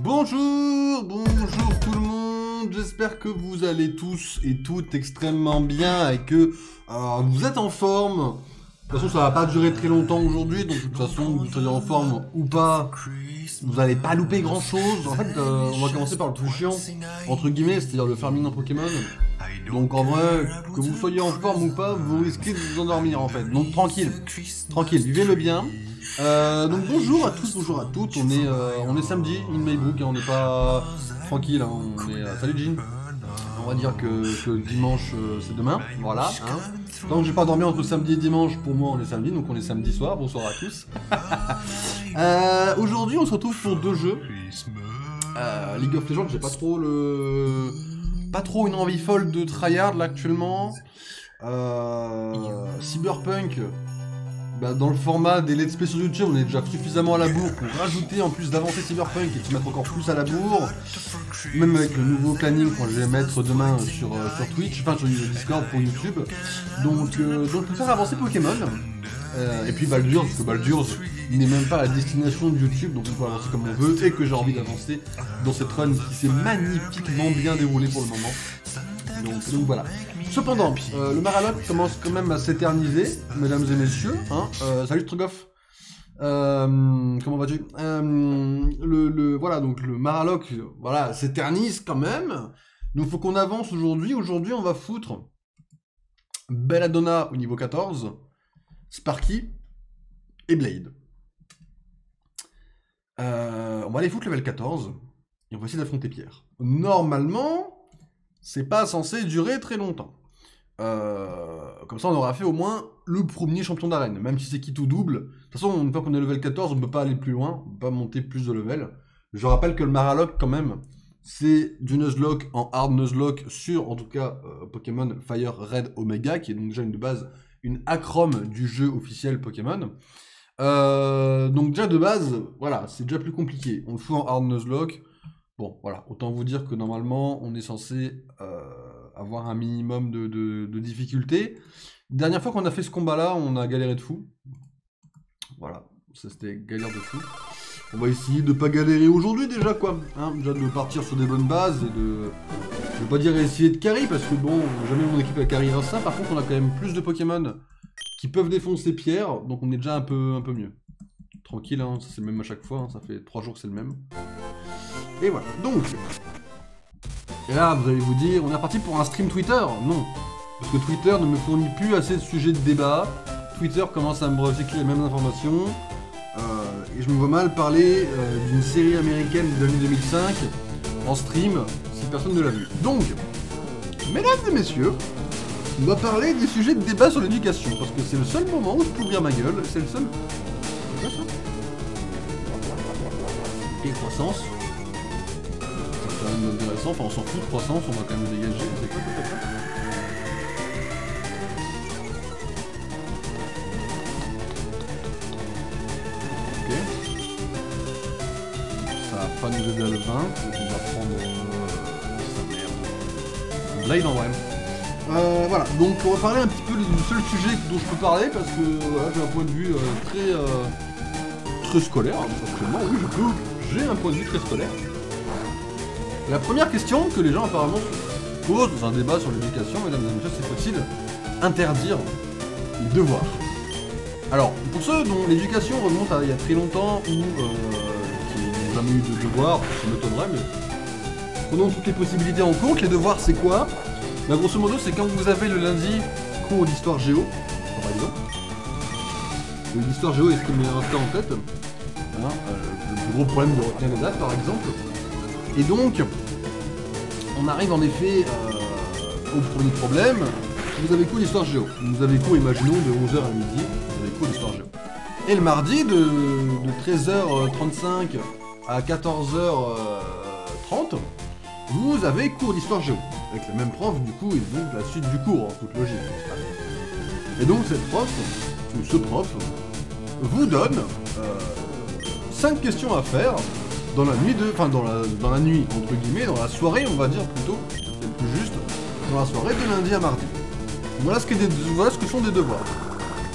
Bonjour tout le monde, j'espère que vous allez tous et toutes extrêmement bien et que vous êtes en forme. De toute façon, ça va pas durer très longtemps aujourd'hui, donc de toute façon, que vous soyez en forme ou pas, vous n'allez pas louper grand chose. En fait, on va commencer par le plus chiant, entre guillemets, c'est-à-dire le farming en Pokémon. Donc en vrai, que vous soyez en forme ou pas, vous risquez de vous endormir en fait. Donc tranquille, vivez-le bien. Donc bonjour à tous, bonjour à toutes, on est samedi, in my book, hein, on n'est pas tranquille, hein, on est... salut Jean. On va dire que dimanche c'est demain, voilà. Hein. Tant que j'ai pas dormi entre samedi et dimanche, pour moi on est samedi, donc on est samedi soir, bonsoir à tous. Aujourd'hui on se retrouve pour deux jeux. League of Legends, j'ai pas trop une envie folle de tryhard là actuellement. Cyberpunk, bah, dans le format des let's play sur YouTube, on est déjà suffisamment à la bourre pour rajouter en plus d'avancer Cyberpunk et de se mettre encore plus à la bourre. Même avec le nouveau planning qu'on je vais mettre demain sur Twitch, enfin sur Discord pour YouTube. Donc pour faire avancer Pokémon. Et puis Baldur's, parce que Baldur's n'est même pas la destination de YouTube, donc on peut avancer comme on veut, et que j'ai envie d'avancer dans cette run qui s'est magnifiquement bien déroulée pour le moment. Donc voilà. Cependant, le Maraloc commence quand même à s'éterniser, mesdames et messieurs. Hein. Salut Strogoff. Comment vas-tu? Voilà, donc le Maraloc, voilà, s'éternise quand même. Donc faut qu'on avance aujourd'hui. Aujourd'hui, on va foutre Belladonna au niveau 14, Sparky et Blade. On va aller foutre level 14 et on va essayer d'affronter Pierre. Normalement, c'est pas censé durer très longtemps. Comme ça, on aura fait au moins le premier champion d'arène, même si c'est quitte ou double. De toute façon, une fois qu'on est level 14, on ne peut pas aller plus loin, on ne peut pas monter plus de level. Je rappelle que le Maraloc, quand même, c'est du Nuzlocke en hard Nuzlocke sur, en tout cas, Pokémon Fire Red Omega, qui est donc déjà une base, une acrome du jeu officiel Pokémon. Donc déjà de base, voilà, c'est déjà plus compliqué. On le fout en hard Nuzlocke. Bon, voilà, autant vous dire que normalement, on est censé avoir un minimum de difficulté. Dernière fois qu'on a fait ce combat-là, on a galéré de fou. Voilà, ça c'était galère de fou. On va essayer de pas galérer aujourd'hui déjà, quoi. Hein, déjà de partir sur des bonnes bases et de... Je vais pas dire essayer de carry, parce que bon, jamais mon équipe a carry ça. Par contre, on a quand même plus de Pokémon qui peuvent défoncer Pierre, donc on est déjà un peu mieux. Tranquille, hein, c'est le même à chaque fois, hein, ça fait 3 jours que c'est le même. Et voilà, donc... Et là, vous allez vous dire, on est reparti pour un stream Twitter? Non. Parce que Twitter ne me fournit plus assez de sujets de débat. Twitter commence à me recycler les mêmes informations. Et je me vois mal parler d'une série américaine de l'année 2005 en stream, si personne ne l'a vu. Donc, mesdames et messieurs, on va parler des sujets de débat sur l'éducation. Parce que c'est le seul moment où je peux ouvrir ma gueule. C'est le seul... C'est quoi ça? Et croissance. C'est quand même intéressant, enfin on s'en fout de croissance, on va quand même le dégager, c'est quoi peut-être ça? Ok. Ça va pas nous aider à le vaincre, donc on va prendre sa merde. Blade en vrai. Voilà, donc on va parler un petit peu du seul sujet dont je peux parler, parce que voilà, j'ai un point de vue très scolaire, actuellement, oui j'ai un point de vue très scolaire. La première question que les gens apparemment se posent dans un débat sur l'éducation, mesdames et messieurs, c'est faut-il interdire les devoirs? Alors, pour ceux dont l'éducation remonte à il y a très longtemps ou qui n'ont jamais eu de devoirs, ça m'étonnerait, mais prenons toutes les possibilités en compte. Les devoirs, c'est quoi? Bah, grosso modo, c'est quand vous avez le lundi cours d'histoire géo, par exemple. L'histoire géo est ce qui m'est resté en tête. Hein, le plus gros problème de retenir les dates, par exemple. Et donc, on arrive en effet au premier problème. Vous avez cours d'histoire géo. Vous avez cours, imaginons, de 11h à midi, vous avez cours d'histoire géo. Et le mardi, de 13h35 à 14h30, vous avez cours d'histoire géo. Avec le même prof, du coup, et donc la suite du cours, en toute logique. Et donc, cette prof, ou ce prof, vous donne 5 questions à faire dans la nuit dans la nuit, entre guillemets, dans la soirée, on va dire plutôt, c'est plus juste, dans la soirée de lundi à mardi. Voilà ce que sont des devoirs.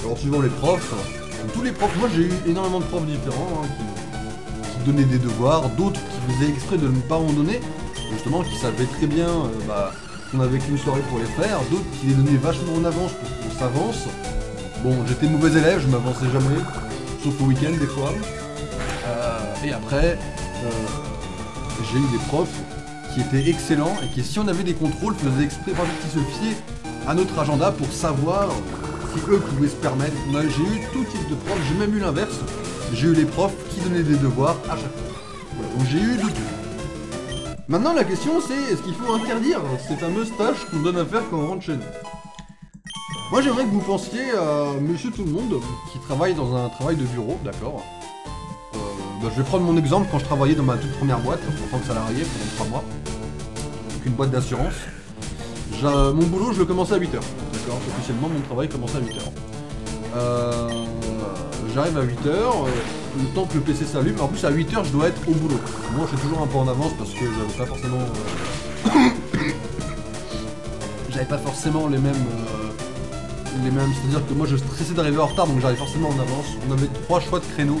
Alors suivant les profs, tous les profs, moi j'ai eu énormément de profs différents, hein, qui donnaient des devoirs, d'autres qui faisaient exprès de ne pas en donner, justement, qui savaient très bien qu'on avait qu'une soirée pour les faire, d'autres qui les donnaient vachement en avance pour qu'on s'avance. Bon, j'étais mauvais élève, je m'avançais jamais, sauf le week-end des fois. Et après, j'ai eu des profs qui étaient excellents et qui, si on avait des contrôles, faisaient exprès, qui se fiaient à notre agenda pour savoir si eux pouvaient se permettre. J'ai eu tout type de profs, j'ai même eu l'inverse. J'ai eu les profs qui donnaient des devoirs à chaque fois. Voilà, donc j'ai eu du tout. Maintenant la question c'est, est-ce qu'il faut interdire ces fameuses tâches qu'on donne à faire quand on rentre chez nous? Moi j'aimerais que vous pensiez à monsieur tout le monde qui travaille dans un travail de bureau, d'accord. Je vais prendre mon exemple quand je travaillais dans ma toute première boîte, en tant que salarié pendant 3 mois. Donc une boîte d'assurance. Mon boulot je le commençais à 8h, d'accord. Officiellement mon travail commençait à 8h. J'arrive à 8h, le temps que le PC s'allume. En plus à 8h je dois être au boulot. Moi je suis toujours un peu en avance parce que j'avais pas forcément... j'avais pas forcément les mêmes... C'est-à-dire que moi je stressais d'arriver en retard, donc j'arrivais forcément en avance. On avait 3 choix de créneaux.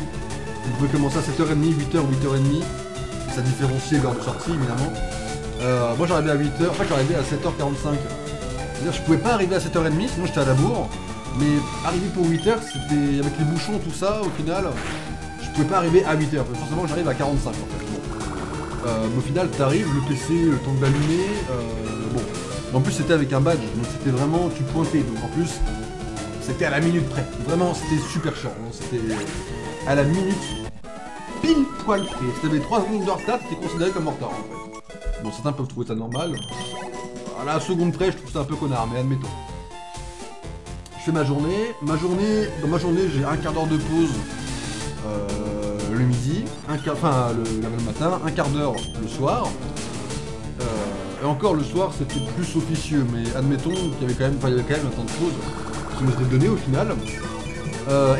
On pouvait commencer à 7h30, 8h, 8h30. Et ça différenciait l'heure de sortie évidemment. Moi j'arrivais à 8h, en fait j'arrivais à 7h45. C'est-à-dire je pouvais pas arriver à 7h30, sinon j'étais à la bourre. Mais arriver pour 8h, c'était avec les bouchons, tout ça, au final, je pouvais pas arriver à 8h. Forcément j'arrive à 45 en fait. Bon. Au final t'arrives, le PC, le temps de l'allumer, bon. En plus c'était avec un badge, donc c'était vraiment, tu pointais, donc en plus, c'était à la minute près. Vraiment c'était super chiant, hein. C'était à la minute, pile poil près. Si t'avais 3 secondes de retard, t'étais considéré comme en retard en fait. Bon, certains peuvent trouver ça normal. À la seconde près, je trouve ça un peu connard, mais admettons. Je fais ma journée. Dans ma journée, j'ai un quart d'heure de pause le midi, le matin, un quart d'heure le soir. Et encore le soir, c'était plus officieux, mais admettons qu'il y avait quand même un temps de pause qui nous était donné au final.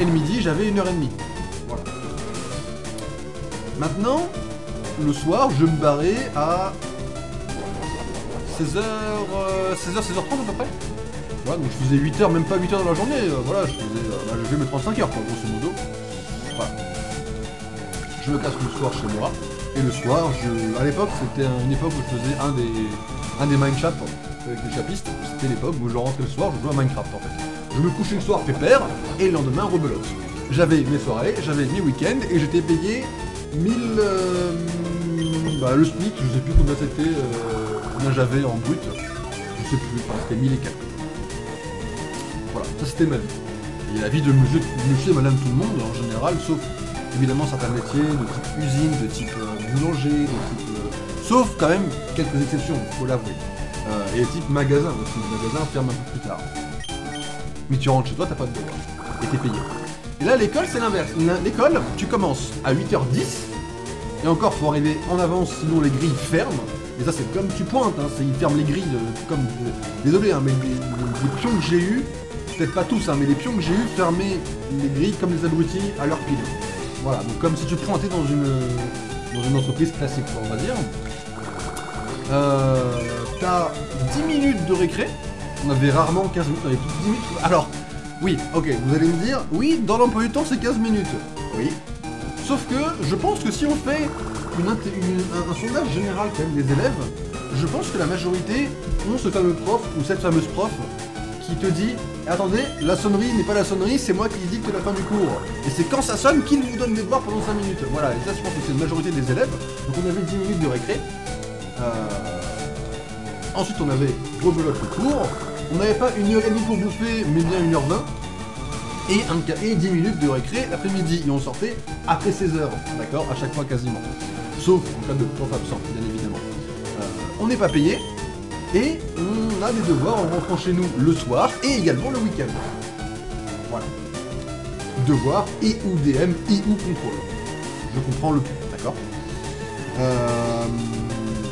Et le midi, j'avais 1h30. Voilà. Maintenant, le soir, je me barrais à 16h30 à peu près. Voilà, donc je faisais 8h, même pas 8h dans la journée, voilà, je fais mes 35 heures, quoi, grosso modo. Voilà. Je me casse le soir chez moi, et le soir, à l'époque, c'était une époque où je faisais un des Minecraft avec les chapistes, c'était l'époque où je rentrais le soir, je jouais à Minecraft en fait. Je me couchais le soir pépère, et le lendemain, rebelote. J'avais mes soirées, j'avais mes week-ends, et j'étais payé 1000... le SMIC, je sais plus combien c'était, combien j'avais en brut, je sais plus, enfin, c'était 1000 et quelques. Voilà, ça c'était ma vie. Et la vie de monsieur et madame tout le monde en général, sauf évidemment certains métiers de type usine, de type boulanger, de type... sauf quand même quelques exceptions, faut l'avouer. Et type magasin aussi, le magasin ferme un peu plus tard. Mais tu rentres chez toi, t'as pas de devoir. Et t'es payé. Et là l'école c'est l'inverse. L'école, tu commences à 8h10, et encore faut arriver en avance sinon les grilles ferment. Et ça c'est comme tu pointes, hein, ils ferment les grilles comme... Désolé hein, mais les pions que j'ai eu, peut-être pas tous, hein, mais les pions que j'ai eu fermaient les grilles comme des abrutis à leur pile. Voilà, donc comme si tu pointais dans une entreprise classique, on va dire. T'as 10 minutes de récré. On avait rarement 15 minutes, on avait plus de 10 minutes. Alors, oui, ok, vous allez me dire, oui, dans l'emploi du temps c'est 15 minutes. Oui. Sauf que je pense que si on fait un sondage général quand même des élèves, je pense que la majorité ont ce fameux prof ou cette fameuse prof qui te dit « Attendez, la sonnerie n'est pas la sonnerie, c'est moi qui dicte la fin du cours. Et c'est quand ça sonne qu'il vous donne des devoirs pendant 5 minutes. » Voilà, et ça je pense que c'est la majorité des élèves. Donc on avait 10 minutes de récré. Ensuite on avait rebelote le cours. On n'avait pas 1h30 pour bouffer, mais bien 1h20. Et 10 minutes de récré l'après-midi. Et on sortait après 16h, d'accord, à chaque fois quasiment. Sauf en cas de prof absent, bien évidemment. On n'est pas payé. Et on a des devoirs en rentrant chez nous le soir et également le week-end. Voilà. Devoirs et ou DM et ou contrôle. Je comprends le tout, d'accord.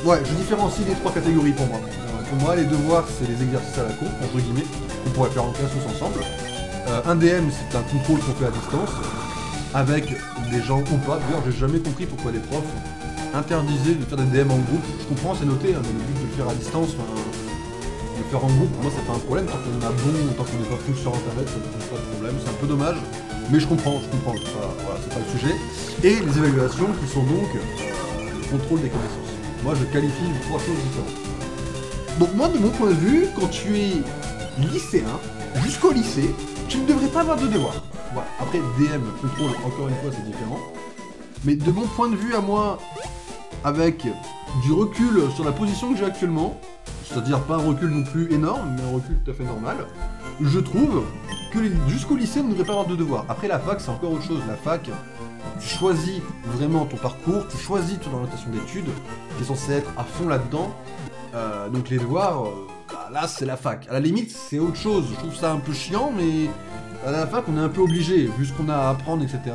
Ouais, je différencie les 3 catégories pour moi. Pour moi, les devoirs, c'est les exercices à la con, entre guillemets, qu'on pourrait faire en classe tous ensemble. Un DM, c'est un contrôle qu'on fait à distance, avec des gens ou pas. D'ailleurs, j'ai jamais compris pourquoi les profs interdisaient de faire des DM en groupe. Je comprends, c'est noté, hein, mais le but de le faire à distance, de le faire en groupe, pour moi, c'est pas un problème. Tant qu'on a bon, tant qu'on n'est pas full sur internet, ça ne pose pas de problème. C'est un peu dommage, mais je comprends. Voilà, c'est pas le sujet. Et les évaluations qui sont donc contrôle des connaissances. Moi, je qualifie 3 choses différentes. Donc moi, de mon point de vue, quand tu es lycéen, jusqu'au lycée, tu ne devrais pas avoir de devoirs. Voilà. Après, DM, contrôle, encore une fois, c'est différent. Mais de mon point de vue à moi, avec du recul sur la position que j'ai actuellement, c'est-à-dire pas un recul non plus énorme, mais un recul tout à fait normal, je trouve que jusqu'au lycée, on ne devrait pas avoir de devoirs. Après, la fac, c'est encore autre chose. La fac, tu choisis vraiment ton parcours, tu choisis ton orientation d'études, tu es censé être à fond là-dedans. Donc les devoirs, là, c'est la fac. À la limite, c'est autre chose. Je trouve ça un peu chiant, mais à la fac, on est un peu obligé, vu ce qu'on a à apprendre, etc.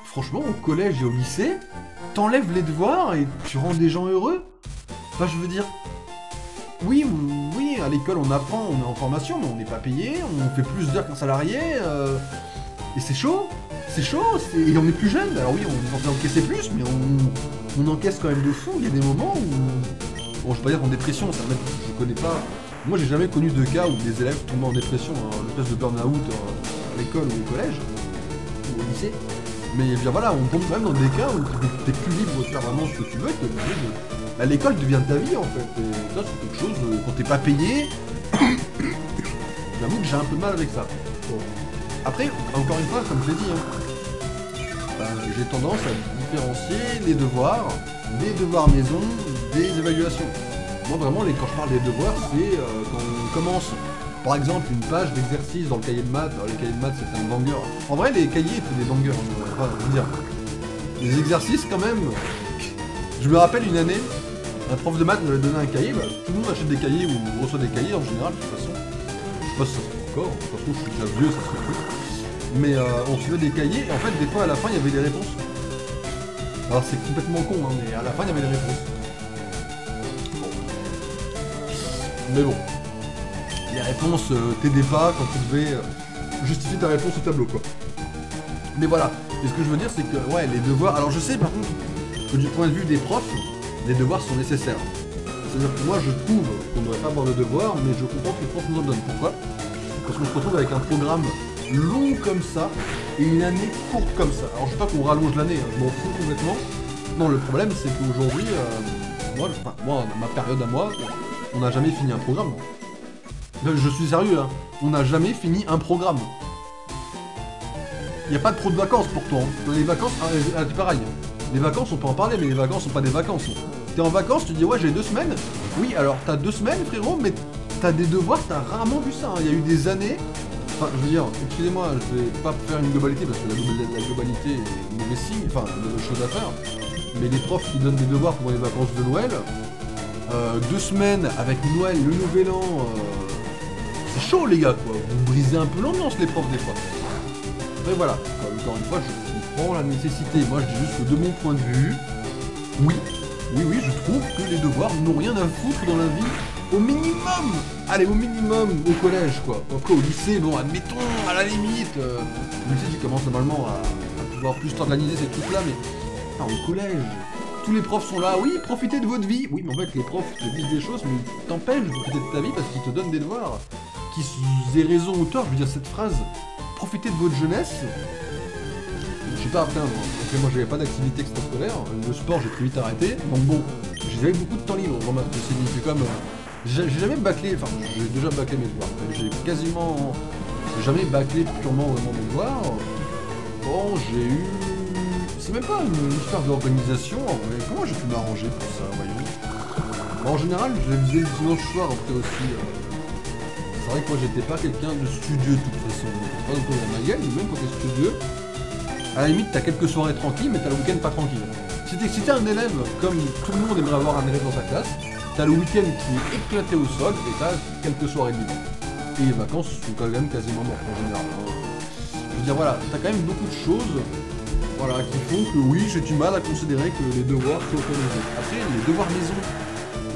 Franchement, au collège et au lycée, t'enlèves les devoirs et tu rends des gens heureux. Enfin, je veux dire... Oui, à l'école, on apprend, on est en formation, mais on n'est pas payé, on fait plus d'heures qu'un salarié, et c'est chaud, et on est plus jeune. Alors oui, on est censé encaisser plus, mais on encaisse quand même de fou. Il y a des moments où... Bon, je vais pas dire en dépression, ça je connais pas... Moi, j'ai jamais connu de cas où des élèves tombaient en dépression, une espèce de burn-out à l'école ou au collège, ou au lycée. Mais bien voilà, on tombe quand même dans des cas où t'es plus libre de faire vraiment ce que tu veux, t'es obligé de... Bah, l'école devient ta vie en fait, et ça c'est quelque chose, quand t'es pas payé, j'avoue que j'ai un peu de mal avec ça. Bon. Après, encore une fois, comme je l'ai dit, j'ai tendance à différencier les devoirs maison, des évaluations. Moi vraiment, quand je parle des devoirs, c'est quand on commence, par exemple, une page d'exercice dans le cahier de maths. Alors, les cahiers de maths c'est un banger. En vrai, les cahiers étaient des bangers, enfin, je veux dire. Les exercices quand même... Je me rappelle une année, un prof de maths nous avait donné un cahier, tout le monde achète des cahiers ou reçoit des cahiers en général, de toute façon. Je sais pas si ça se fait encore, de toute façon je suis déjà vieux, ça se fait plus. Mais on recevait des cahiers, et en fait des fois à la fin il y avait des réponses. Alors c'est complètement con, hein, mais à la fin il y avait des réponses. Bon. Mais bon. Les réponses t'aidaient pas quand tu devais justifier ta réponse au tableau, quoi. Mais voilà, et ce que je veux dire c'est que, ouais, les devoirs... Alors je sais par contre que du point de vue des profs, les devoirs sont nécessaires. C'est-à-dire que moi je trouve qu'on ne devrait pas avoir de devoirs, mais je comprends que les profs nous en donnent. Pourquoi? Parce qu'on se retrouve avec un programme long comme ça, et une année courte comme ça. Alors je sais pas qu'on rallonge l'année, hein, je m'en fous complètement. Non, le problème c'est qu'aujourd'hui, moi, dans ma période à moi, on n'a jamais fini un programme. Je suis sérieux, hein, on n'a jamais fini un programme. Il n'y a pas trop de vacances pourtant. Les vacances, c'est pareil. Les vacances, on peut en parler, mais les vacances sont pas des vacances. T'es en vacances, tu dis ouais j'ai 2 semaines. Oui, alors t'as 2 semaines frérot, mais t'as des devoirs, t'as rarement vu ça. Il y a eu des années. Enfin, je veux dire, excusez-moi, je vais pas faire une globalité parce que la globalité est mauvais signe, enfin, de choses à faire. Mais les profs qui donnent des devoirs pour les vacances de Noël, 2 semaines avec Noël, le Nouvel An, c'est chaud les gars quoi. Vous brisez un peu l'ambiance les profs des fois. Mais voilà, encore une fois, je comprends la nécessité. Moi, je dis juste que de mon point de vue, oui, je trouve que les devoirs n'ont rien à foutre dans la vie. Au minimum, allez, au minimum, au collège, quoi. Après, au lycée, bon, admettons, à la limite, au lycée, tu commences normalement à pouvoir plus t'organiser ces trucs-là, mais enfin, au collège, tous les profs sont là, oui, profitez de votre vie. Oui, mais en fait, les profs te disent des choses, mais ils t'empêchent de profiter de ta vie parce qu'ils te donnent des devoirs. Qu'ils aient raison ou tort, je veux dire, cette phrase, profitez de votre jeunesse. Je sais pas, après moi j'avais pas d'activité extrascolaire, le sport j'ai très vite arrêté, donc bon, j'avais beaucoup de temps libre, bon, c'est comme... j'ai jamais bâclé, enfin j'ai déjà bâclé mes devoirs, j'ai quasiment jamais bâclé purement vraiment mes devoirs. Bon, j'ai eu... C'est même pas une histoire d'organisation, mais comment j'ai pu m'arranger pour ça, voyons. Bon, en général, je les faisais le dimanche soir après aussi. C'est vrai que moi j'étais pas quelqu'un de studieux de toute façon, pas autour de ma gueule, mais même quand t'es studieux, à la limite t'as quelques soirées tranquilles, mais t'as le week-end pas tranquille. Si t'es un élève, comme tout le monde aimerait avoir un élève dans sa classe, t'as le week-end qui est éclaté au sol, et t'as quelques soirées libres. Et les vacances sont quand même quasiment mortes en général. Je veux dire voilà, t'as quand même beaucoup de choses voilà, qui font que oui, j'ai du mal à considérer que les devoirs soient autorisés. Après, les devoirs maison,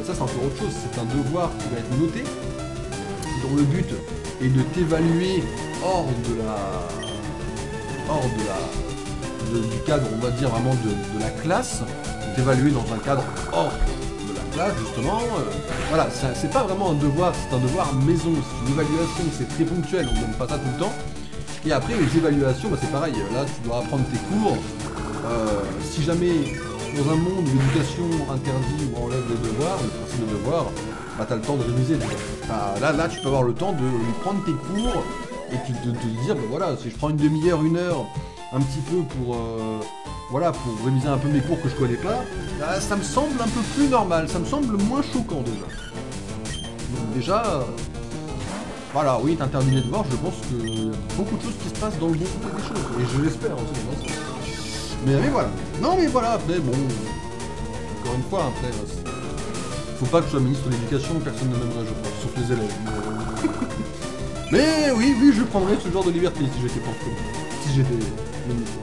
ça c'est encore autre chose, c'est un devoir qui va être noté, dont le but est de t'évaluer hors du cadre, on va dire vraiment de la classe, t'évaluer dans un cadre hors de la classe, justement. Voilà, c'est pas vraiment un devoir, c'est un devoir maison, c'est une évaluation, c'est très ponctuel, on ne donne pas ça tout le temps. Et après, les évaluations, bah, c'est pareil, là tu dois apprendre tes cours. Si jamais dans un monde où l'éducation interdit ou enlève les devoirs, le principe de devoir, bah t'as le temps de réviser. Là, tu peux avoir le temps de prendre tes cours et puis de te dire, bah voilà, si je prends une demi-heure, une heure, un petit peu pour, voilà, pour réviser un peu mes cours que je connais pas, là, ça me semble un peu plus normal, ça me semble moins choquant déjà. Donc déjà, voilà, oui, t'interdis les devoirs, je pense qu'il y a beaucoup de choses qui se passent dans le bon côté des choses, et je l'espère aussi. Mais voilà. Non mais voilà, après bon, encore une fois, après, faut pas que je sois ministre de l'éducation, personne ne m'aimerait, je pense, sauf les élèves. Mais oui, je prendrais ce genre de liberté si j'étais prof, si j'étais ministre.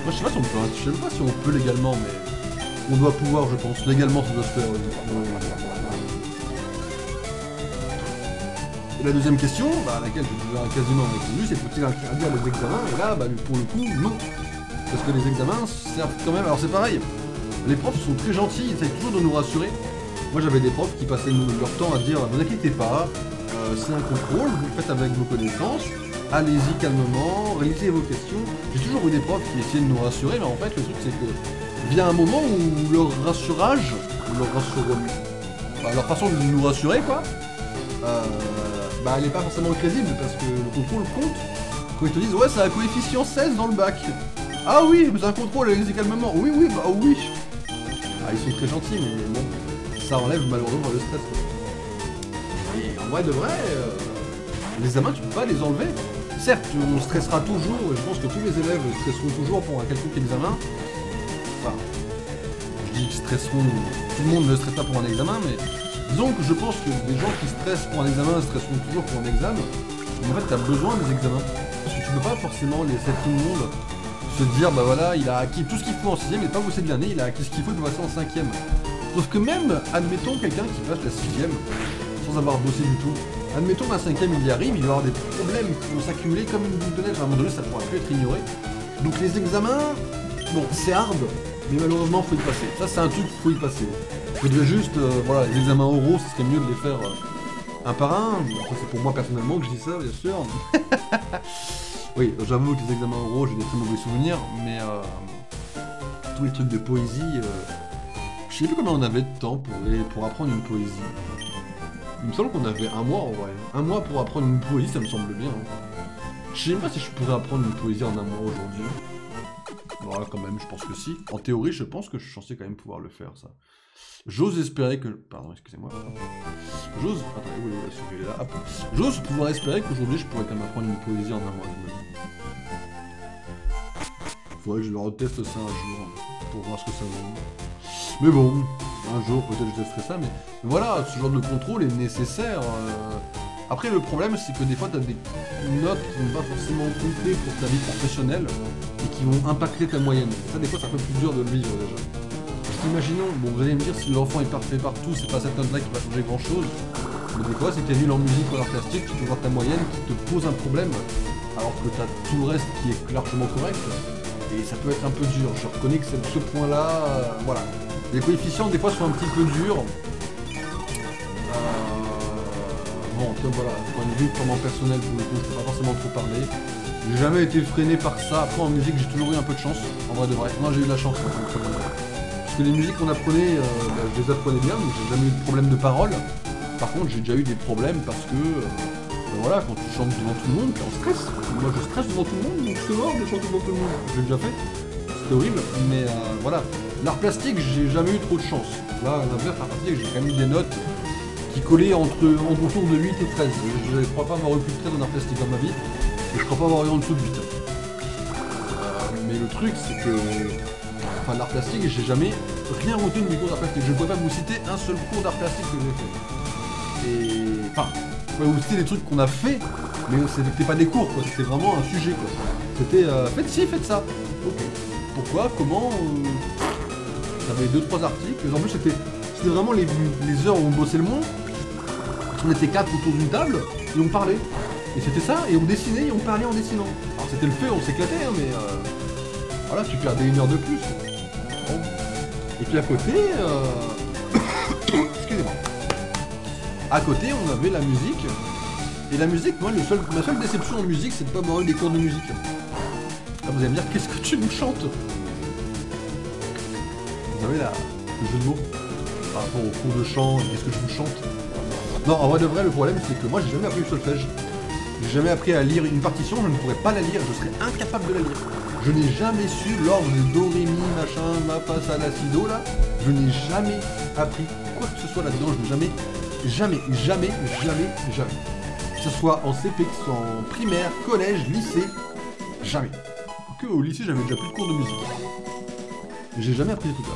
Moi je sais pas si on peut, je sais pas si on peut légalement, mais on doit pouvoir, je pense. Légalement ça doit se faire. Et la deuxième question, à laquelle j'ai déjà quasiment répondu, c'est faut-il interdire les examens? Et là, pour le coup, non. Parce que les examens servent quand même, alors c'est pareil, les profs sont très gentils, ils essayent toujours de nous rassurer. Moi j'avais des profs qui passaient leur temps à dire, vous inquiétez pas, c'est un contrôle, vous le faites avec vos connaissances, allez-y calmement, réalisez vos questions. J'ai toujours eu des profs qui essayaient de nous rassurer, mais en fait le truc c'est que vient un moment où leur rassurage, leur façon de nous rassurer quoi, elle est pas forcément crédible parce que le contrôle compte. Quand ils te disent ouais c'est un coefficient 16 dans le bac. Ah oui, mais c'est un contrôle, allez-y calmement. Oui, bah oui. Ah, ils sont très gentils, mais bon, ça enlève malheureusement le stress. Quoi. Et en vrai de vrai, les examens, tu peux pas les enlever. Certes, on stressera toujours, et je pense que tous les élèves stresseront toujours pour un quelconque examen. Enfin, je dis qu'ils stresseront, tout le monde ne stresse pas pour un examen, mais disons que je pense que des gens qui stressent pour un examen stresseront toujours pour un examen. Mais en fait, tu as besoin des examens. Parce que tu peux pas forcément laisser tout le monde se dire bah voilà il a acquis tout ce qu'il faut en 6ème, il n'est pas bossé de l'année, il a acquis ce qu'il faut pour passer en 5ème. Sauf que même, admettons quelqu'un qui passe la 6ème sans avoir bossé du tout, admettons qu'un 5ème il y arrive, il va avoir des problèmes qui vont s'accumuler comme une boule de neige, à un moment donné ça pourra plus être ignoré. Donc les examens, bon c'est hard, mais malheureusement faut y passer. Ça c'est un truc, faut y passer. Faudrait juste, voilà, les examens oraux, ce serait mieux de les faire un par un. Ça c'est pour moi personnellement que je dis ça bien sûr. Oui, j'avoue que les examens oraux, j'ai des très mauvais souvenirs, mais tous les trucs de poésie, je sais plus combien on avait de temps pour apprendre une poésie. Il me semble qu'on avait un mois en vrai. Un mois pour apprendre une poésie, ça me semble bien. Je sais même pas si je pourrais apprendre une poésie en un mois aujourd'hui. Voilà, quand même, je pense que si. En théorie, je pense que je suis censé quand même pouvoir le faire, ça. J'ose espérer que... Pardon, excusez-moi. J'ose... Attendez, oui, il est là. Hop. J'ose pouvoir espérer qu'aujourd'hui, je pourrais quand même apprendre une poésie en un mois. Faudrait que je le reteste ça un jour, pour voir ce que ça vaut. Mais bon, un jour, peut-être je testerai ça, mais... Voilà, ce genre de contrôle est nécessaire. Après, le problème, c'est que des fois, t'as des notes qui vont pas forcément compter pour ta vie professionnelle, et qui vont impacter ta moyenne. Ça, des fois, c'est un peu plus dur de le vivre, déjà. Imaginons, bon vous allez me dire si l'enfant est parfait partout, c'est pas cette note là qui va changer grand chose. Mais des fois si t'es nul en musique ou en art plastique, tu peux voir ta moyenne qui te pose un problème alors que t'as tout le reste qui est largement correct. Et ça peut être un peu dur, je reconnais que ce point là, voilà. Les coefficients des fois sont un petit peu durs. Bon, voilà, point de vue purement personnel pour le coup, je peux pas forcément trop parler. J'ai jamais été freiné par ça, après en musique j'ai toujours eu un peu de chance, en vrai de vrai. Non j'ai eu de la chance. Parce que les musiques qu'on apprenait, je les apprenais bien, donc j'ai jamais eu de problème de parole. Par contre, j'ai déjà eu des problèmes parce que, voilà, quand tu chantes devant tout le monde, t'es en stress. Moi, je stresse devant tout le monde, donc c'est mort de chanter devant tout le monde. Je l'ai déjà fait, c'était horrible, mais voilà. L'art plastique, j'ai jamais eu trop de chance. Là, à l'inverse, l'art plastique, j'ai quand même eu des notes qui collaient autour de 8 et 13. Je ne crois pas avoir eu plus de 13 en art plastique dans ma vie, et je crois pas avoir eu en dessous de 8. Mais le truc, c'est que... Enfin, l'art plastique, j'ai jamais rien retenu de mes cours d'art plastique. Je ne pourrais pas vous citer un seul cours d'art plastique que j'ai fait. Et... Enfin, je pourrais vous citer des trucs qu'on a fait, mais c'était pas des cours, quoi. C'était vraiment un sujet, quoi. C'était, faites ci, faites ça. Ok. Pourquoi, comment... J'avais 2-3 articles. En plus, c'était vraiment les heures où on bossait le moins. On était 4 autour d'une table, et on parlait. Et c'était ça, et on dessinait, et on parlait en dessinant. Alors c'était le fait, on s'éclatait, hein, mais... Voilà, tu perdais 1 heure de plus. Bon. Et puis à côté, excusez-moi. À côté, on avait la musique. Et la musique, moi, ma seule déception en musique, c'est de pas avoir eu des cours de musique. Là, vous allez me dire, qu'est-ce que tu nous chantes? savez, le jeu de mots par rapport au cours de chant, qu'est-ce que je vous chante. Non, en vrai de vrai, le problème, c'est que moi, j'ai jamais appris le solfège. J'ai jamais appris à lire une partition, je ne pourrais pas la lire, je serais incapable de la lire. Je n'ai jamais su l'ordre de do, ré, mi, machin, ma, fa, sa, la, si, do, là. Je n'ai jamais appris quoi que ce soit là-dedans, je n'ai jamais. Que ce soit en CP, que ce soit en primaire, collège, lycée, jamais. Que au lycée, j'avais déjà plus de cours de musique. J'ai jamais appris ces trucs-là.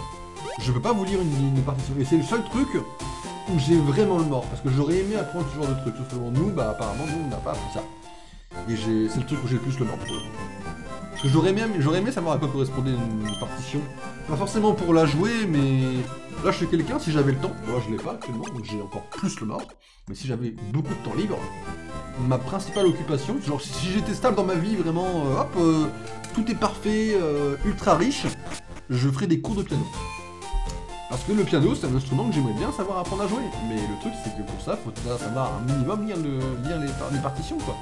Je peux pas vous lire une partition. Et c'est le seul truc où j'ai vraiment le mort. Parce que j'aurais aimé apprendre ce genre de truc. Sauf que nous, bah apparemment, nous, on n'a pas appris ça. Et c'est le truc où j'ai le plus le mort pour le coup. Parce que j'aurais aimé savoir à quoi correspondait une partition. Pas forcément pour la jouer, mais... Là, je suis quelqu'un, si j'avais le temps, moi je l'ai pas actuellement, donc j'ai encore plus le mort. Mais si j'avais beaucoup de temps libre, ma principale occupation, genre si j'étais stable dans ma vie, vraiment, tout est parfait, ultra riche, je ferais des cours de piano. Parce que le piano, c'est un instrument que j'aimerais bien savoir apprendre à jouer. Mais le truc, c'est que pour ça, faut savoir un minimum lire les partitions, quoi.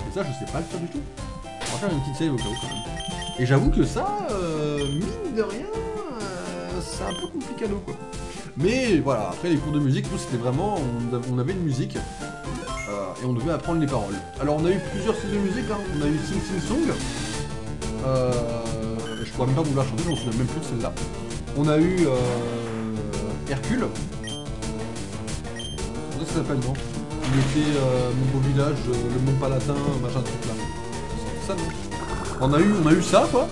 Et ça, je sais pas le faire du tout. On va faire une petite save au cas où, quand même. Et j'avoue que ça, mine de rien, c'est un peu complicado, quoi. Mais voilà, après les cours de musique, nous, c'était vraiment... On avait une musique, et on devait apprendre les paroles. Alors, on a eu plusieurs styles de musique, hein. On a eu Sing Sing Song. Je pourrais même pas vous la chanter, je m'en souviens même plus de celle-là. On a eu Hercule. C'est ça que ça s'appelle, non? Il était mon beau village, le Mont Palatin, machin truc là. C'est ça, non? On a eu ça, quoi.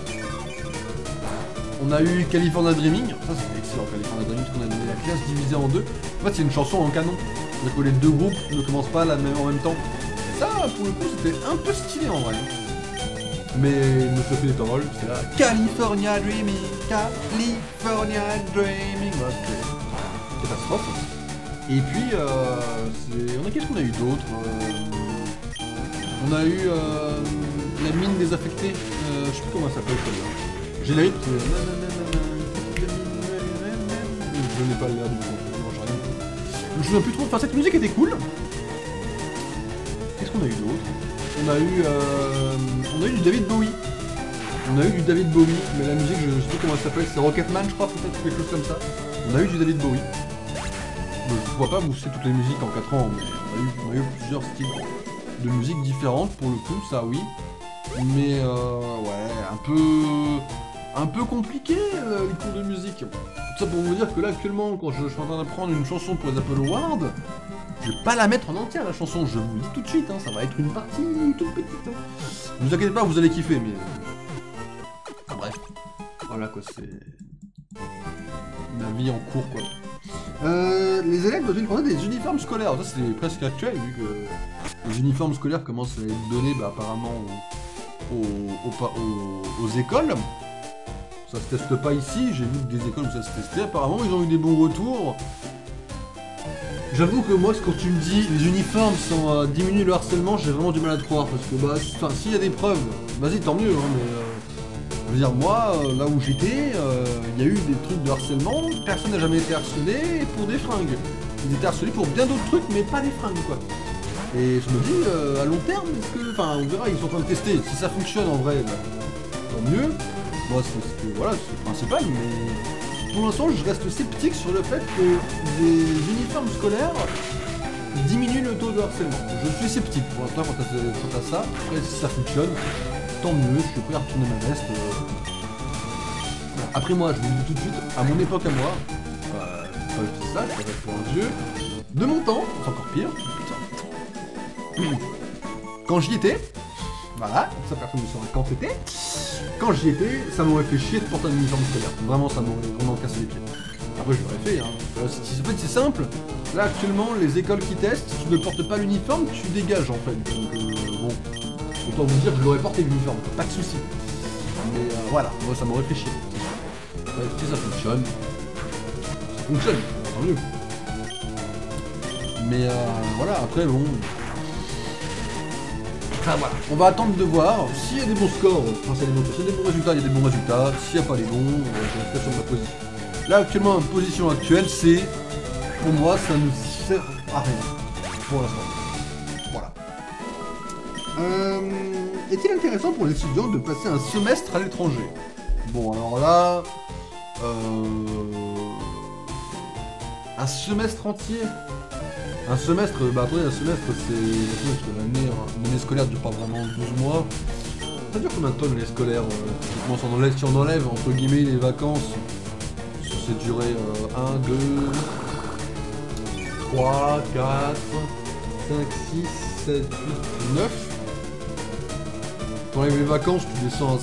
On a eu California Dreaming. Ça, c'était excellent, California Dreaming, parce qu'on a la classe divisée en deux. En fait, c'est une chanson en canon. C'est-à-dire que les deux groupes ne commencent pas en même temps. Et ça, pour le coup, c'était un peu stylé en vrai. Mais me fait les paroles, c'est là. California Dreaming, California Dreaming. Voilà, c'était catastrophe. Et puis, qu'est-ce qu'on a eu d'autre? On a eu la mine désaffectée. Je sais plus comment ça s'appelle celle-là. Générique. Je n'ai pas l'air du tout. Je me souviens plus trop. Enfin, cette musique était cool. Qu'est-ce qu'on a eu d'autre? On a eu du David Bowie. Mais la musique, je sais plus comment elle s'appelle, c'est Rocketman, je crois, peut-être, quelque chose comme ça. On a eu du David Bowie. Je vois pas vous c'est toutes les musiques en 4 ans, mais on a eu plusieurs styles de musique différentes, pour le coup, ça oui. Mais ouais, un peu compliqué, les cours de musique. Tout ça pour vous dire que là, actuellement, quand je suis en train d'apprendre une chanson pour les Apple Awards, je vais pas la mettre en entière, la chanson, je vous le dis tout de suite, hein, ça va être une partie toute petite. Hein. Ne vous inquiétez pas, vous allez kiffer, mais... Enfin, bref. Voilà, quoi, c'est... ma vie en cours, quoi. Les élèves doivent prendre des uniformes scolaires. Ça, c'est presque actuel, vu que les uniformes scolaires commencent à être donnés, bah, apparemment, aux écoles. Ça se teste pas ici, j'ai vu des écoles où ça se testait. Apparemment, ils ont eu des bons retours. J'avoue que moi, quand tu me dis les uniformes sont diminuent le harcèlement, j'ai vraiment du mal à te croire. Parce que, bah, s'il y a des preuves, vas-y, tant mieux, hein, mais... je veux dire, moi, là où j'étais, il y a eu des trucs de harcèlement, personne n'a jamais été harcelé pour des fringues. Ils étaient harcelés pour bien d'autres trucs, mais pas des fringues, quoi. Et je me dis, à long terme, est-ce que... Enfin, on verra, ils sont en train de tester. Si ça fonctionne, en vrai, bah, tant mieux. Moi, c'est le principal, mais... Pour l'instant, je reste sceptique sur le fait que des uniformes scolaires diminuent le taux de harcèlement. Je suis sceptique pour l'instant quant à ça. Après, si ça fonctionne, tant mieux, je suis prêt à retourner ma veste. Après moi, je vous le dis tout de suite, à mon époque à moi, pas le ça, je vais pour un vieux, de mon temps, c'est encore pire, putain. Quand j'y étais, voilà, ça personne ne saura quand c'était, quand j'y étais, ça m'aurait fait chier de porter un uniforme scolaire. Vraiment, ça m'aurait vraiment cassé les pieds. Après, je l'aurais fait, hein. En fait, c'est simple. Là, actuellement, les écoles qui testent, si tu ne portes pas l'uniforme, tu dégages, en fait. Donc, bon... Autant vous dire que je l'aurais porté l'uniforme, pas de soucis. Mais voilà, moi ça m'aurait fait chier. Ouais, si ça fonctionne, tant mieux. Mais voilà, après bon... Enfin voilà, on va attendre de voir. S'il y a des bons scores, enfin s'il y a des bons résultats, il y a des bons résultats. S'il n'y a pas les bons, je reste sur ma position. Là actuellement, ma position actuelle, c'est... Pour moi, ça ne sert à rien. Pour l'instant. Est-il intéressant pour les étudiants de passer un semestre à l'étranger? Bon, alors là, Un semestre entier. Un semestre, bah attendez, un semestre c'est... Attendez, parce que l'année scolaire dure pas vraiment 12 mois. Ça dure combien de temps l'année scolaire si on enlève entre guillemets les vacances, c'est duré 1, 2, 3, 4, 5, 6, 7, 8, 9. Tu enlèves les vacances, tu descends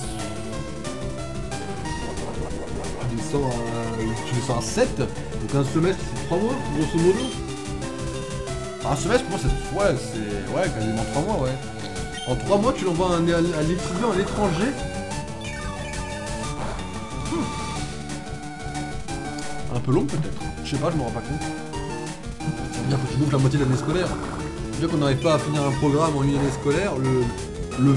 à 7. Donc un semestre c'est 3 mois, grosso modo. Un semestre pour moi c'est ouais, quasiment 3 mois, ouais. En 3 mois tu l'envoies à un étudiant à l'étranger. Un peu long peut-être. Je sais pas, je me rends pas compte. Ça veut dire que tu bouffes la moitié de l'année scolaire. Ça veut dire qu'on n'arrive pas à finir un programme en une année scolaire. Le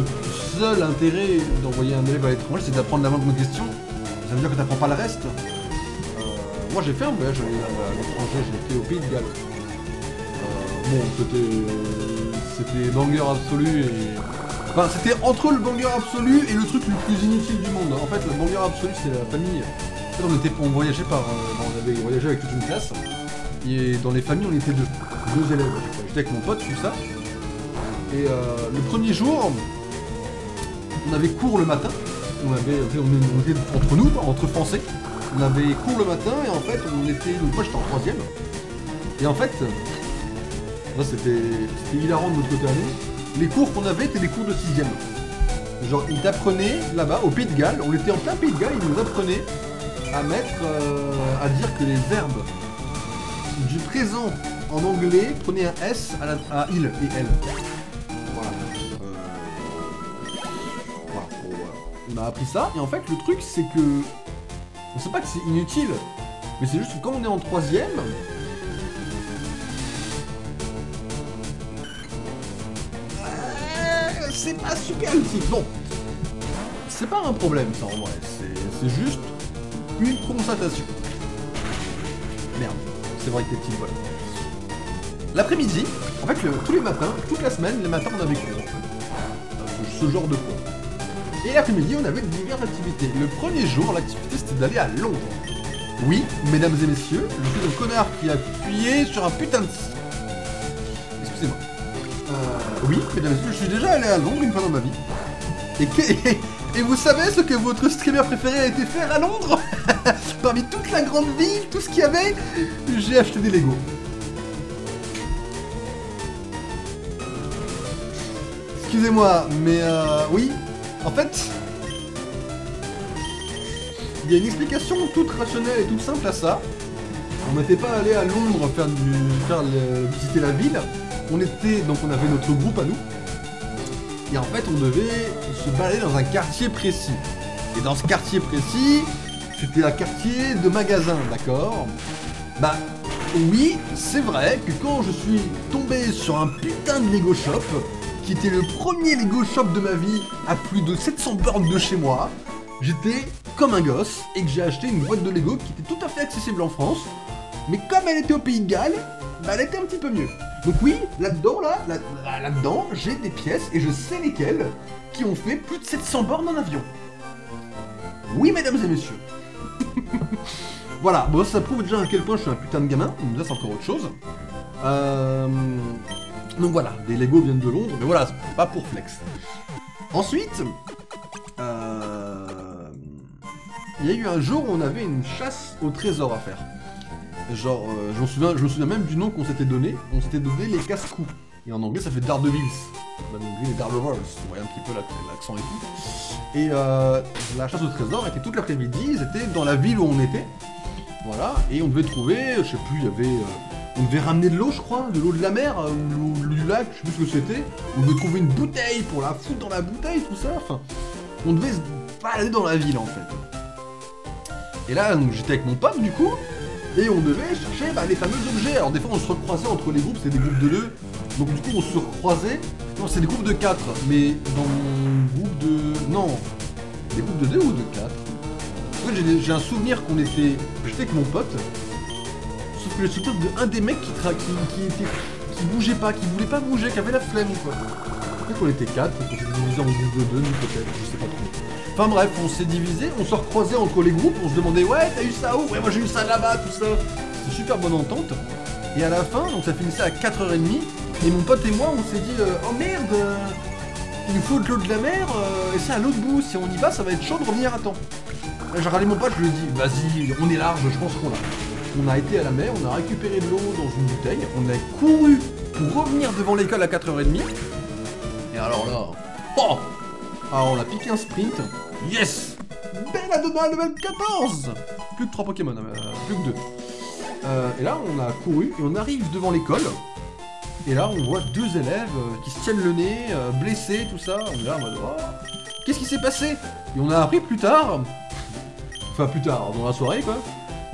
seul intérêt d'envoyer un élève à l'étranger, c'est d'apprendre la langue de question. Ça veut dire que t'apprends pas le reste. Moi j'ai fait un voyage à l'étranger, j'ai été au Pays de Galles. Bon, c'était banger absolu et... Enfin, c'était entre le banger absolu et le truc le plus inutile du monde. En fait, le banger absolu, c'est la famille. En fait, on voyageait on avait voyagé avec toute une classe. Et dans les familles, on était deux élèves. J'étais avec mon pote, tout ça. Et le premier jour, on avait cours le matin. On était entre nous, entre français. On avait cours le matin et en fait, moi j'étais en 3ème. Et en fait, c'était hilarant de notre côté à nous. Les cours qu'on avait étaient des cours de 6ème. Genre, ils t'apprenaient là-bas, au Pays de Galles, on était en plein Pays de Galles, ils nous apprenaient à à dire que les verbes du présent en anglais prenaient un S à il et elle. Voilà. Voilà. On a appris ça, et en fait, le truc, c'est que... On sait pas que c'est inutile, mais c'est juste que quand on est en 3ème, c'est pas super utile. Bon, c'est pas un problème ça en vrai, c'est juste une constatation. Merde, c'est vrai que t'es petite, voilà. L'après-midi, en fait, tous les matins, toute la semaine, les matins on avait cours. Ce genre de cours. Et l'après-midi, on avait diverses activités. Le premier jour, l'activité c'était d'aller à Londres. Oui, mesdames et messieurs, je suis un connard qui a appuyé sur un putain de... Excusez-moi. Oui, mesdames et messieurs, je suis déjà allé à Londres une fois dans ma vie. Et vous savez ce que votre streamer préféré a été faire à Londres? Parmi toute la grande ville, tout ce qu'il y avait, j'ai acheté des Lego. Excusez-moi, mais oui, en fait, il y a une explication toute rationnelle et toute simple à ça. On n'était pas allé à Londres visiter la ville. On avait notre groupe à nous. Et en fait, on devait se balader dans un quartier précis. Et dans ce quartier précis, c'était un quartier de magasins, d'accord? Bah, oui, c'est vrai que quand je suis tombé sur un putain de Lego Shop, qui était le premier Lego Shop de ma vie à plus de 700 bornes de chez moi, j'étais comme un gosse et que j'ai acheté une boîte de Lego qui était tout à fait accessible en France, mais comme elle était au Pays de Galles, bah elle était un petit peu mieux. Donc oui, là-dedans, là-dedans, j'ai des pièces, et je sais lesquelles, qui ont fait plus de 700 bornes en avion. Oui, mesdames et messieurs. Voilà, bon, ça prouve déjà à quel point je suis un putain de gamin, donc ça c'est encore autre chose. Donc voilà, des Lego viennent de Londres, mais voilà, c'est pas pour flex. Ensuite, il y a eu un jour où on avait une chasse au trésor à faire. Genre, je me souviens même du nom qu'on s'était donné. On s'était donné les casse-coups. Et en anglais, ça fait Daredevils. En anglais, les Daredevils. Vous voyez un petit peu l'accent et tout. Et la chasse au trésor était toute l'après-midi. Ils étaient dans la ville où on était. Voilà. Et on devait trouver, je sais plus, il y avait... on devait ramener de l'eau, je crois, de l'eau de la mer, ou du lac, je sais plus ce que c'était. On devait trouver une bouteille pour la foutre dans la bouteille, tout ça. Enfin, on devait se balader dans la ville, en fait. Et là, j'étais avec mon pote, du coup. Et on devait chercher les fameux objets. Alors des fois on se recroisait entre les groupes, c'était des groupes de 2. Donc du coup on se recroisait. Non, c'est des groupes de 4. Mais dans mon groupe de... Non. Des groupes de 2 ou de 4. En fait j'ai un souvenir qu'on était... J'étais avec mon pote. Sauf que j'ai le souvenir d'un des mecs qui bougeait pas, qui voulait pas bouger, qui avait la flemme quoi. En fait on était 4, on s'était divisé en groupe de 2, nous peut-être, je sais pas trop. Enfin bref, on s'est divisé, on se recroisait entre les groupes, on se demandait ouais t'as eu ça où? Ouais moi j'ai eu ça là-bas, tout ça. C'était super bonne entente. Et à la fin, donc ça finissait à 4h30, et mon pote et moi on s'est dit oh merde, il nous faut de l'eau de la mer, et c'est à l'autre bout, si on y va ça va être chaud de revenir à temps. J'ai regardé mon pote, je lui ai dit vas-y, on est large, je pense qu'on l'a. On a été à la mer, on a récupéré de l'eau dans une bouteille, on a couru pour revenir devant l'école à 4h30. Et alors là, oh, alors on a piqué un sprint, yes, Belladonna level 14. Plus que 3 Pokémon, plus que 2. Et là on a couru et on arrive devant l'école. Et là on voit 2 élèves qui se tiennent le nez, blessés, tout ça. On est là en mode oh, qu'est-ce qui s'est passé? Et on a appris plus tard, enfin plus tard, dans la soirée quoi,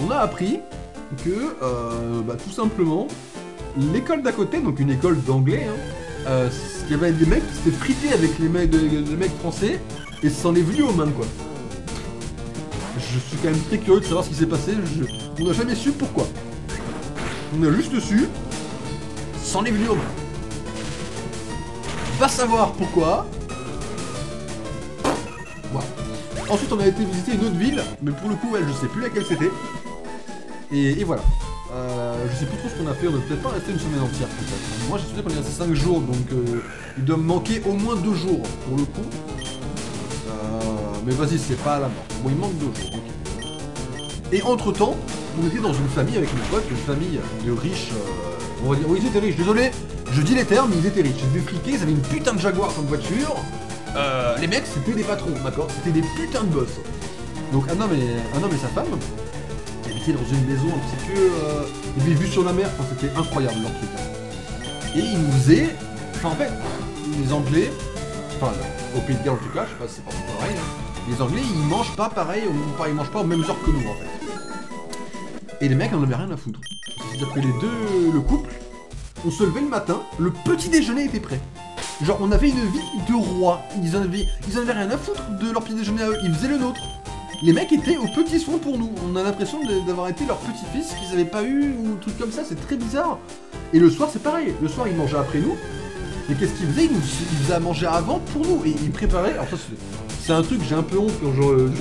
on a appris que tout simplement l'école d'à côté, donc une école d'anglais, il y avait des mecs qui s'étaient frités avec les mecs français et ça s'en est venu aux mains quoi. Je suis quand même très curieux de savoir ce qui s'est passé, on n'a jamais su pourquoi. On a juste su, s'en est venu aux mains. Va savoir pourquoi. Voilà. Ensuite on a été visiter une autre ville, mais pour le coup je sais plus laquelle c'était. Et voilà. Je sais plus trop ce qu'on a fait, on va peut-être pas rester une semaine entière peut-être. Moi j'ai sûr qu'on est resté 5 jours, donc il doit me manquer au moins 2 jours pour le coup. Mais vas-y, c'est pas à la mort. Bon, il manque 2 jours, ok. Et entre temps, on était dans une famille avec mes potes, une famille de riches, on va dire, oui ils étaient riches, désolé, je dis les termes, mais ils étaient riches, ils étaient friqués, ils avaient une putain de Jaguar comme voiture. Les mecs c'était des patrons, d'accord, c'était des putains de boss. Donc un homme et sa femme, qui habitaient dans une maison un petit peu, ils avaient vue sur la mer, enfin, c'était incroyable leur truc. Et ils nous faisaient, enfin en fait, les Anglais, enfin au Pays de Galles en tout cas, je sais pas si c'est pas pareil, les Anglais ils mangent pas pareil, ils mangent pas aux mêmes heures que nous en fait. Et les mecs en avaient rien à foutre. C'est-à-dire que le couple, on se levait le matin, le petit déjeuner était prêt. Genre on avait une vie de roi, ils en avaient rien à foutre de leur petit déjeuner à eux, ils faisaient le nôtre. Les mecs étaient aux petits soins pour nous, on a l'impression d'avoir été leur petit-fils qu'ils avaient pas eu ou truc comme ça, c'est très bizarre. Et le soir c'est pareil, le soir ils mangeaient après nous, et qu'est-ce qu'ils faisaient? Ils faisaient à manger avant pour nous, et ils préparaient, alors ça c'est un truc, j'ai un peu honte quand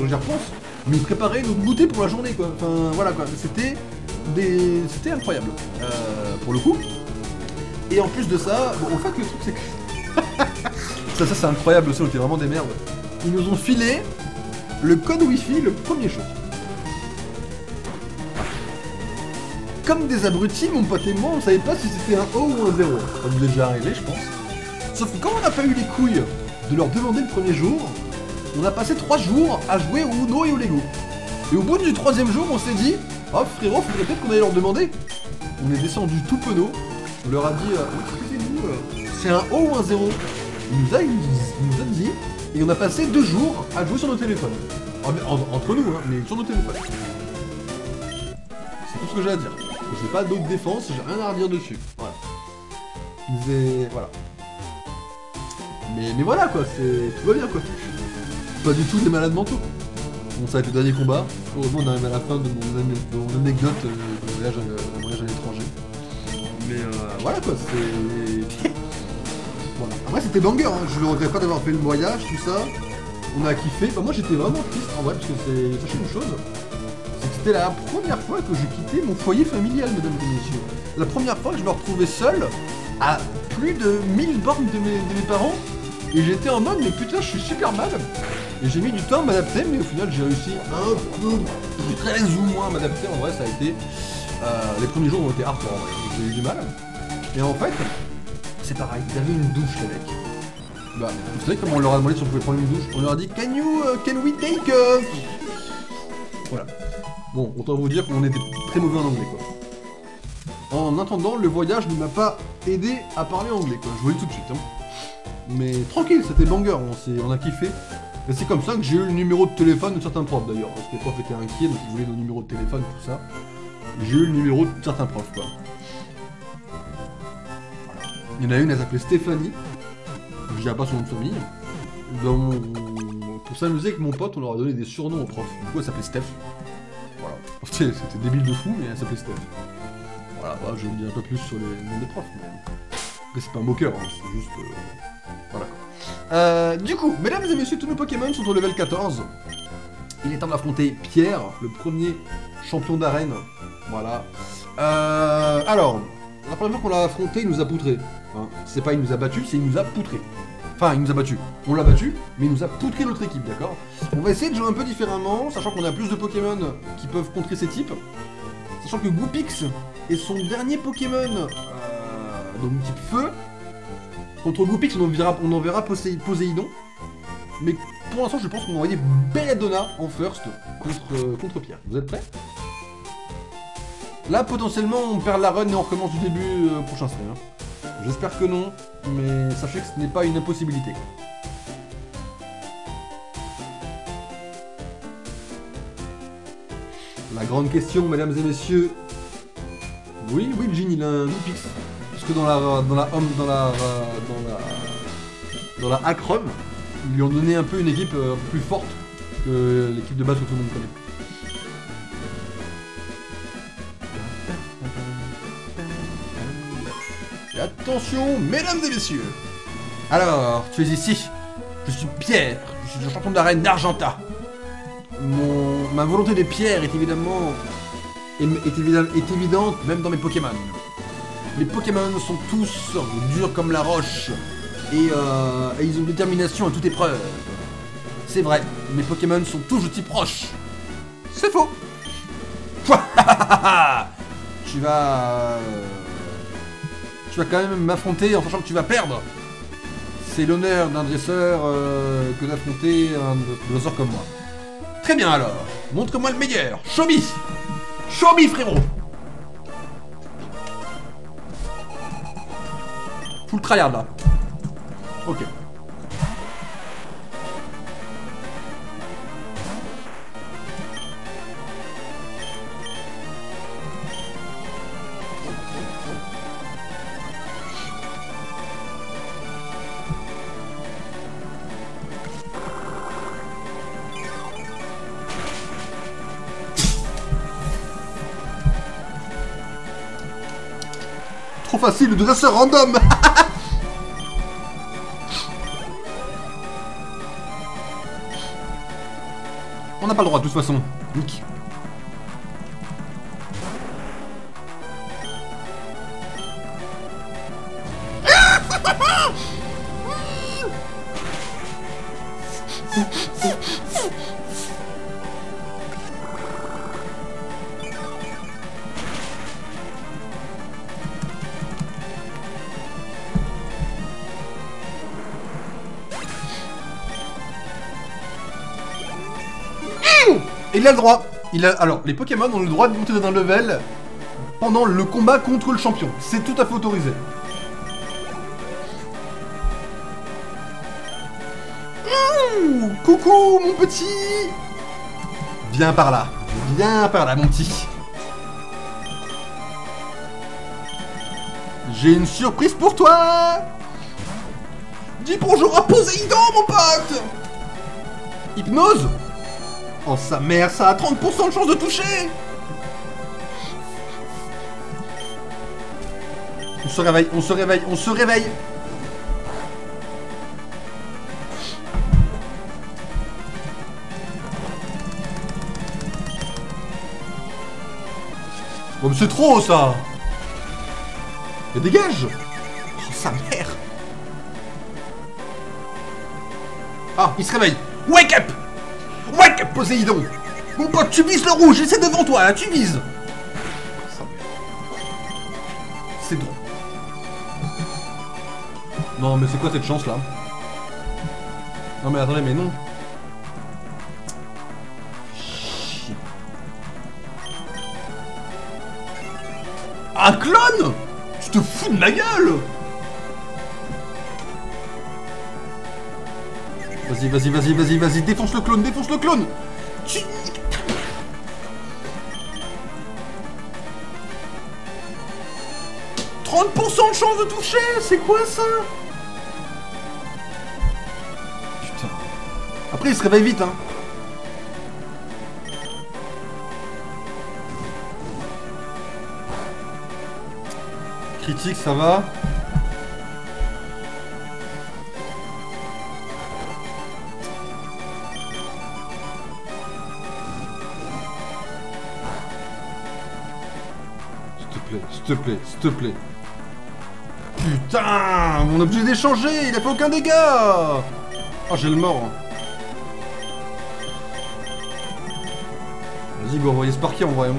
j'y repense, mais ils préparaient notre goûter pour la journée quoi, enfin voilà quoi, c'était incroyable, pour le coup. Et en plus de ça, bon, en fait le truc c'est que, ça c'est incroyable aussi, on était vraiment des merdes, ils nous ont filé le code Wi-Fi le premier jour. Comme des abrutis, mon pote et moi, on savait pas si c'était un O ou un 0. Ça nous est déjà arrivé, je pense. Sauf que quand on n'a pas eu les couilles de leur demander le premier jour, on a passé 3 jours à jouer au Uno et au Lego. Et au bout du 3e jour, on s'est dit oh frérot, faudrait peut-être qu'on aille leur demander. On est descendu tout penaud, on leur a dit excusez-nous, c'est un O ou un 0. Il nous a dit, et on a passé 2 jours à jouer sur nos téléphones. Entre nous, hein, mais sur nos téléphones. C'est tout ce que j'ai à dire. J'ai pas d'autre défense, j'ai rien à redire dessus. Voilà. Voilà. Mais voilà quoi, tout va bien quoi. Pas du tout des malades mentaux. Bon, ça va être le dernier combat. Heureusement, on arrive à la fin de mon anecdote de voyage à l'étranger. Mais voilà quoi, c'est... Voilà. Après c'était banger, hein. Je ne regrette pas d'avoir fait le voyage, tout ça. On a kiffé. Bah, moi j'étais vraiment triste en vrai, parce que sachez une chose, c'est que c'était la première fois que je quittais mon foyer familial, mesdames et messieurs. La première fois que je me retrouvais seul à plus de 1000 bornes de mes parents. Et j'étais en mode mais putain je suis super mal. Et j'ai mis du temps à m'adapter, mais au final j'ai réussi un peu, très ou moins à m'adapter. En vrai ça a été... les premiers jours ont été hardcore en vrai, j'ai eu du mal. Et en fait, c'est pareil, ils avaient une douche les mecs. Bah, vous savez comment on leur a demandé si on pouvait prendre une douche? On leur a dit can we take Voilà. Bon, autant vous dire qu'on était très mauvais en anglais quoi. En attendant, le voyage ne m'a pas aidé à parler anglais quoi, je vous le dis tout de suite hein. Mais tranquille, c'était banger, on a kiffé. Et c'est comme ça que j'ai eu le numéro de téléphone de certains profs d'ailleurs, parce que les profs étaient inquiets, donc ils voulaient nos numéros de téléphone, tout ça. J'ai eu le numéro de certains profs quoi. Il y en a une, elle s'appelait Stéphanie, je dirais pas son nom de famille. Pour s'amuser avec mon pote, on leur a donné des surnoms aux profs. Du coup elle s'appelait Steph. Voilà. C'était débile de fou, mais elle s'appelait Steph. Voilà, bah, je vais vous dire un peu plus sur les noms des profs, mais... Après c'est pas un moqueur, hein, c'est juste... Voilà quoi. Du coup, mesdames et messieurs, tous nos Pokémon sont au level 14. Il est temps d'affronter Pierre, le premier champion d'arène. Voilà. Alors, la première fois qu'on l'a affronté, il nous a poutré. Hein. C'est pas il nous a battu, c'est il nous a poutré. Enfin, il nous a battu. On l'a battu, mais il nous a poutré notre équipe, d'accord? On va essayer de jouer un peu différemment, sachant qu'on a plus de Pokémon qui peuvent contrer ces types. Sachant que Goopix est son dernier Pokémon, donc type feu. Contre Goopix, on en verra Poséidon. Mais pour l'instant, je pense qu'on va envoyer Belladonna en first contre Pierre. Vous êtes prêts? Là, potentiellement, on perd la run et on recommence du début prochain stream. Hein. J'espère que non, mais sachez que ce n'est pas une impossibilité. La grande question, mesdames et messieurs. Oui, Jin, il a un Goopix. Parce que dans la Hackrum, ils lui ont donné un peu une équipe plus forte que l'équipe de base que tout le monde connaît. Et attention, mesdames et messieurs. Alors, tu es ici. Je suis Pierre. Je suis le champion d'arène d'Argenta. Ma volonté de Pierre est évidemment... est évidente même dans mes Pokémon. Les Pokémon sont tous durs comme la roche et ils ont une détermination à toute épreuve. C'est vrai, mes Pokémon sont tous de type roche. C'est faux. Tu vas quand même m'affronter en sachant que tu vas perdre. C'est l'honneur d'un dresseur que d'affronter un dresseur comme moi. Très bien alors, montre-moi le meilleur. Show me. Show me, frérot. Full tryhard là. Ok. Trop facile, le dresseur random. On n'a pas le droit de toute façon. Nick. Il a le droit. Alors, les Pokémon ont le droit de monter d'un level pendant le combat contre le champion. C'est tout à fait autorisé. Coucou, mon petit. Viens par là. Viens par là, mon petit. J'ai une surprise pour toi. Dis bonjour à Poséidon, mon pote. Hypnose. Oh sa mère, ça a 30% de chance de toucher. On se réveille, on se réveille, on se réveille. Bon mais c'est trop ça. Mais dégage. Oh sa mère. Ah, il se réveille. Wake up. Wake up, Poséidon. Mon pote, tu vises le rouge, et c'est devant toi, là, tu vises. C'est drôle. Non, mais c'est quoi cette chance, là? Non, mais attendez, mais non. Un clone? Tu te fous de ma gueule? Vas-y, vas-y, vas-y, vas-y, vas-y, défonce le clone, défonce le clone. Tu... 30% de chance de toucher, c'est quoi ça? Putain. Après, il se réveille vite, hein. Critique, ça va. te plaît, s'il te plaît, s'il te plaît. Putain, on est obligé d'échanger, il a fait aucun dégât. Oh, j'ai le mort. Vas-y, go, envoyer Sparky en vrai.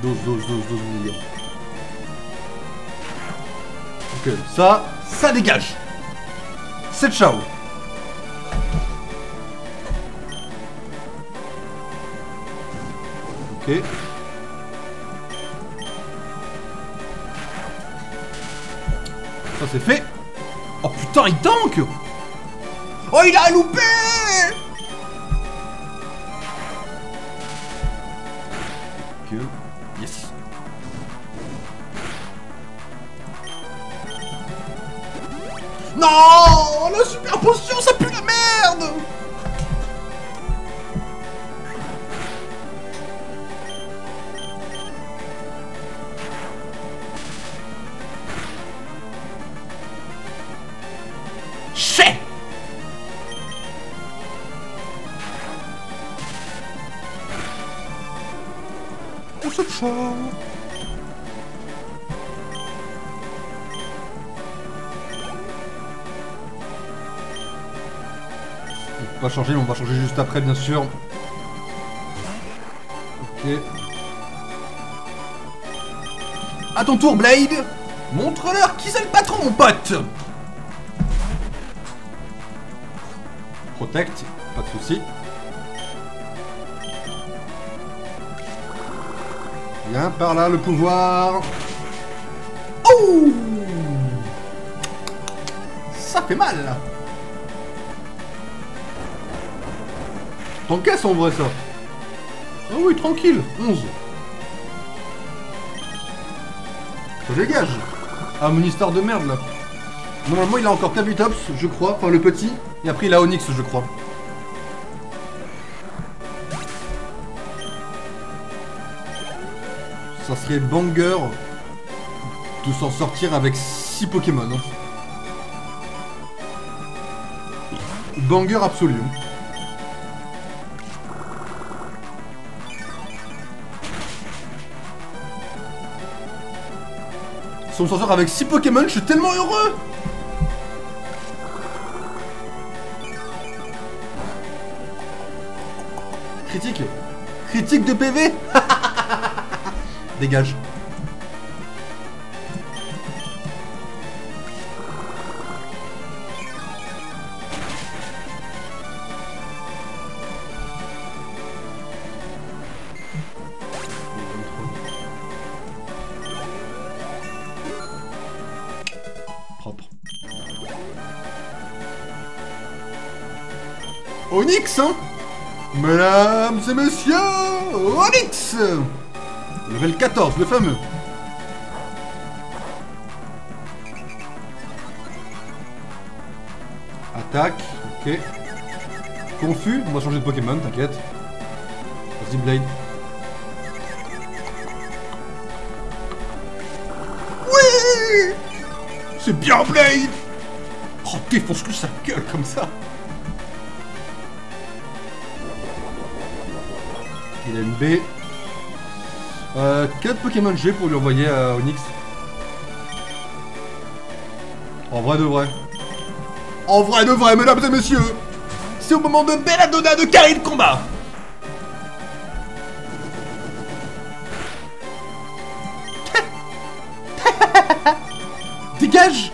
Dose, les gars. Ok, ça dégage. C'est ciao. Ok. Ça c'est fait. Oh putain, il tank. Oh, il a loupé. Ok. Yes. Non, la super potion, ça pue la merde. Chais. On se chaud. On va changer, mais on va changer juste après, bien sûr. Ok. À ton tour, Blade. Montre-leur qui c'est le patron, mon pote. Protect, pas de soucis. Viens par là, le pouvoir. Oh, ça fait mal. T'encaisses en vrai ça. Ah oui, tranquille. 11. Ça dégage. Ah, mon histoire de merde là. Normalement il a encore Kabutops, je crois, enfin le petit. Et après il a Onyx, je crois. Ça serait banger de s'en sortir avec 6 Pokémon. Hein. Banger absolu. Si on s'en sort avec 6 Pokémon, je suis tellement heureux. Critique. Critique de PV. Dégage. Propre. Onyx, hein. Mesdames et messieurs, Onyx. Level 14, le fameux. Attaque, ok. Confus, on va changer de Pokémon, t'inquiète. Vas-y, Blade. Oui. C'est bien, Blade. Oh, défonce-le sa gueule comme ça. Il a une B. Quel Pokémon j'ai pour lui envoyer à Onyx? En vrai de vrai. En vrai de vrai, mesdames et messieurs. C'est au moment de Belladonna de carrer le combat. Dégage.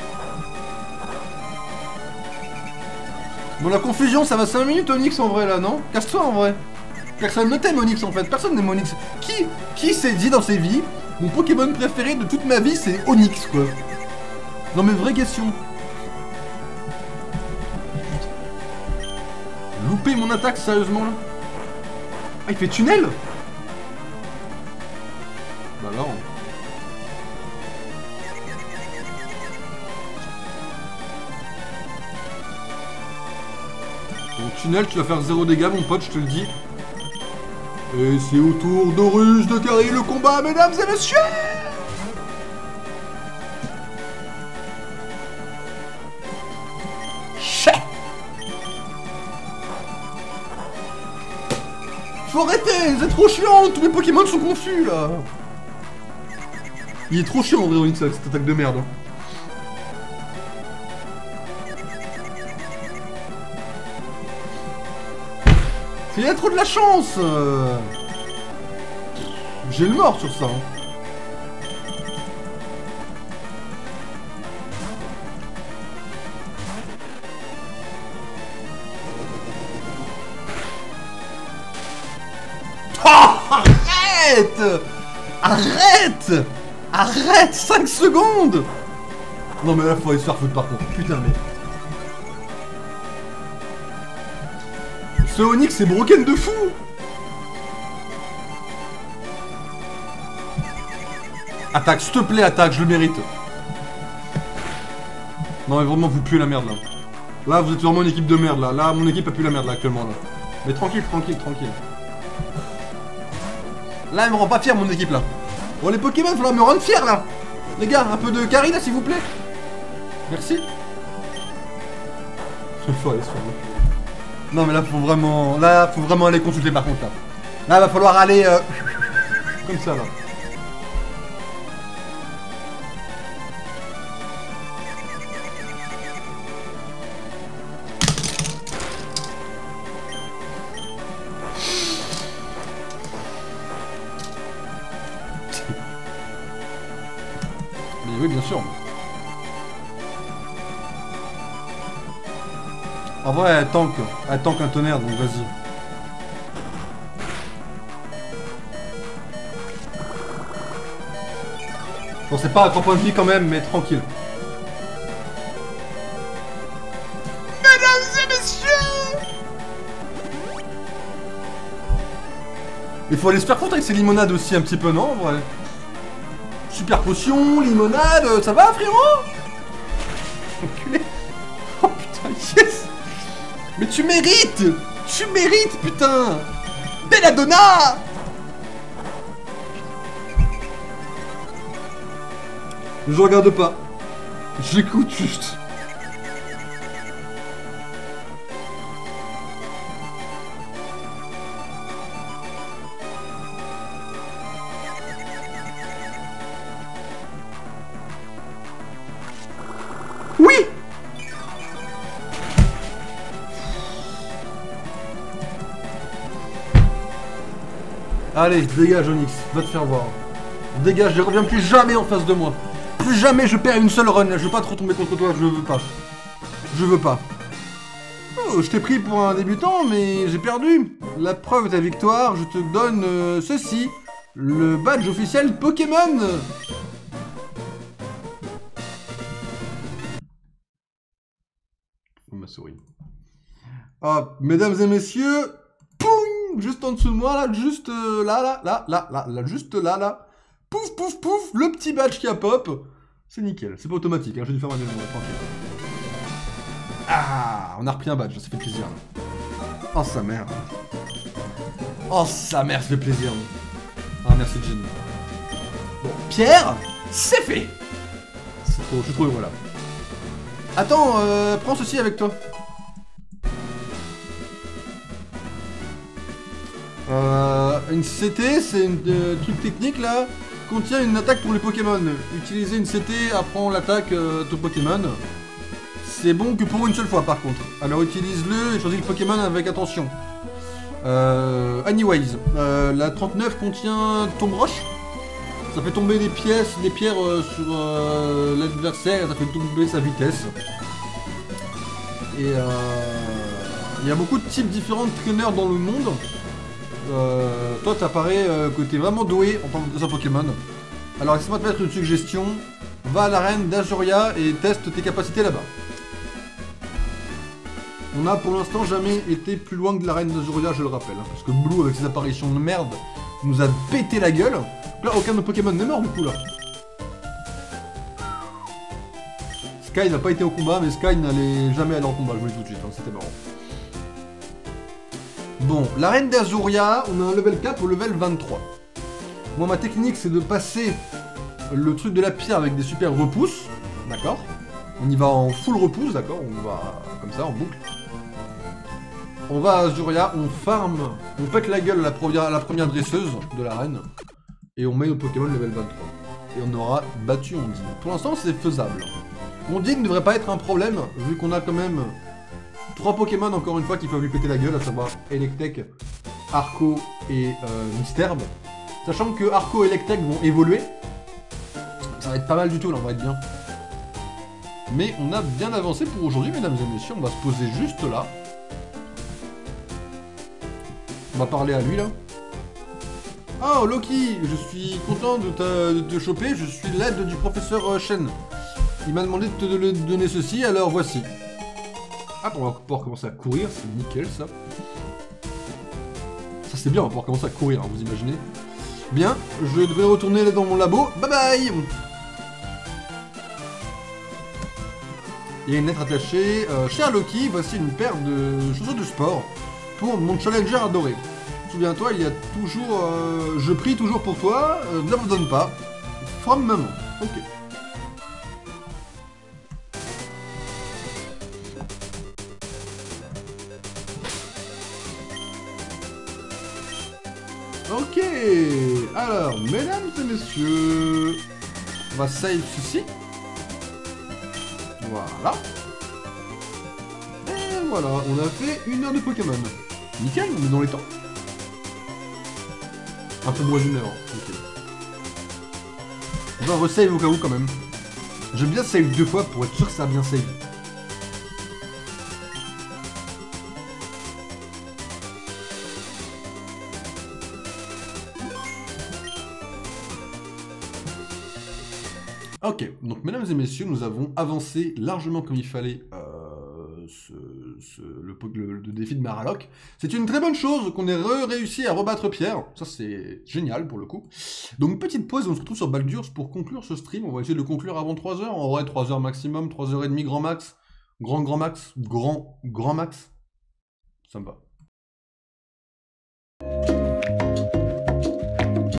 Bon, la confusion, ça va 5 minutes Onyx en vrai là, non? Casse-toi en vrai. Personne ne t'aime Onyx en fait, personne n'aime Onyx. Qui s'est dit dans ses vies, mon Pokémon préféré de toute ma vie c'est Onyx quoi? Non mais vraie question. Louper mon attaque sérieusement là? Ah il fait tunnel? Bah alors. Ton tunnel tu vas faire 0 dégâts mon pote, je te le dis. Et c'est au tour d'Oruge de carrer le combat, mesdames et messieurs. Chais. Faut arrêter, c'est trop chiant, tous mes Pokémon sont confus là. Il est trop chiant en vrai Onyx avec cette attaque de merde. Il a trop de la chance. J'ai le mort sur ça. Arrête! Arrête! Arrête! 5 secondes! Non mais là faut aller se faire foutre par contre. Putain mais... Ce Onyx est broken de fou! Attaque, s'il te plaît, attaque, je le mérite. Non mais vraiment vous puez la merde là. Là vous êtes vraiment une équipe de merde là. Là mon équipe a pu la merde là actuellement là. Mais tranquille, tranquille, tranquille. Là, elle me rend pas fier, mon équipe, là. Bon, les Pokémon, il va falloir me rendre fier, là. Les gars, un peu de carry, là, s'il vous plaît. Merci. Il faut aller se faire... Non, mais là, faut vraiment... Là, faut vraiment aller consulter, par contre, là. Là, il va falloir aller... Comme ça, là. Oui, bien sûr. En vrai, elle tank un tonnerre, donc vas-y. Bon, c'est pas à 3 points de vie quand même, mais tranquille. Mesdames et messieurs! Il faut aller se faire foutre avec ces limonades aussi un petit peu, non, en vrai? Super potion, limonade, ça va frérot? Enculé. Oh putain, yes. Mais tu mérites. Tu mérites, putain. Belladonna. Je regarde pas. J'écoute juste. Oui! Allez, dégage Onyx, va te faire voir. Dégage, je reviens plus jamais en face de moi. Plus jamais je perds une seule run, je veux pas te retomber contre toi, je veux pas. Je veux pas. Oh, je t'ai pris pour un débutant, mais j'ai perdu. La preuve de ta victoire, je te donne ceci. Le badge officiel Pokémon. Ma souris. Ah, mesdames et messieurs, poum, juste en dessous de moi, là, juste là, juste là, pouf, pouf, pouf, le petit badge qui a pop. C'est nickel, c'est pas automatique, hein, j'ai dû faire ma maison, tranquille. Ah, on a repris un badge, ça fait plaisir. Oh, sa mère. Oh, sa mère, ça fait plaisir. Ah, merci, Jenny. Bon, Pierre, c'est fait. Je suis trop heureux, là. Attends, prends ceci avec toi. Une CT, c'est un truc technique là, contient une attaque pour les Pokémon. Utiliser une CT apprend l'attaque de Pokémon. C'est bon que pour une seule fois par contre. Alors utilise-le et choisis le Pokémon avec attention. Anyways, la 39 contient Tombe Roche. Ça fait tomber des pierres sur l'adversaire et ça fait tomber sa vitesse. Et il y a beaucoup de types différents de traîneurs dans le monde. Toi t'apparais que t'es vraiment doué en tant que Pokémon. Alors laisse-moi te mettre une suggestion. Va à l'arène d'Azuria et teste tes capacités là-bas. On n'a pour l'instant jamais été plus loin que de l'arène d'Azuria, je le rappelle. Hein, parce que Blue avec ses apparitions de merde nous a pété la gueule. Là aucun de nos Pokémon n'est mort du coup là. Sky n'a pas été au combat, mais Sky n'allait jamais aller en combat, je vous le dis tout de suite, hein, c'était marrant. Bon, l'arène d'Azuria, on a un level cap au level 23. Moi, ma technique, c'est de passer le truc de la pierre avec des super repousses, d'accord? On y va en full repousse, d'accord? On va comme ça, en boucle. On va à Azuria, on farm, on pète la gueule à la première dresseuse de l'arène, et on met nos Pokémon level 23. Et on aura battu Ondine. Pour l'instant, c'est faisable. Ondine ne devrait pas être un problème, vu qu'on a quand même 3 Pokémon, encore une fois, qui peuvent lui péter la gueule, à savoir Electek, Arco et Misterbe. Sachant que Arco et Electek vont évoluer, ça va être pas mal du tout, là, on va être bien. Mais on a bien avancé pour aujourd'hui, mesdames et messieurs, on va se poser juste là. On va parler à lui, là. Oh, Loki, je suis content de te choper, je suis l'aide du professeur Shen. Il m'a demandé de te donner ceci, alors voici. Ah, on va pouvoir commencer à courir, c'est nickel, ça. Ça, c'est bien, on va pouvoir commencer à courir, hein, vous imaginez. Bien, je devais retourner dans mon labo, bye bye. Il y a une lettre attachée. Cher Loki, voici une paire de chaussures de sport pour mon challenger adoré. Souviens-toi, il y a toujours... je prie toujours pour toi, ne l'abandonne pas. From maman. Ok. Ok. Alors, mesdames et messieurs, on va save ceci. Voilà. Et voilà, on a fait 1 heure de Pokémon. Nickel, on est dans les temps. Un peu moins d'1 heure. Ok. On va resave au cas où quand même. J'aime bien save 2 fois pour être sûr que ça a bien save. Ok, donc mesdames et messieurs, nous avons avancé largement comme il fallait le défi de Maraloc. C'est une très bonne chose qu'on ait réussi à rebattre Pierre. Ça, c'est génial pour le coup. Donc, petite pause et on se retrouve sur Baldur's pour conclure ce stream. On va essayer de le conclure avant 3 heures. En vrai, 3 heures maximum, 3h30 grand max. Grand max. Grand max. Ça me va.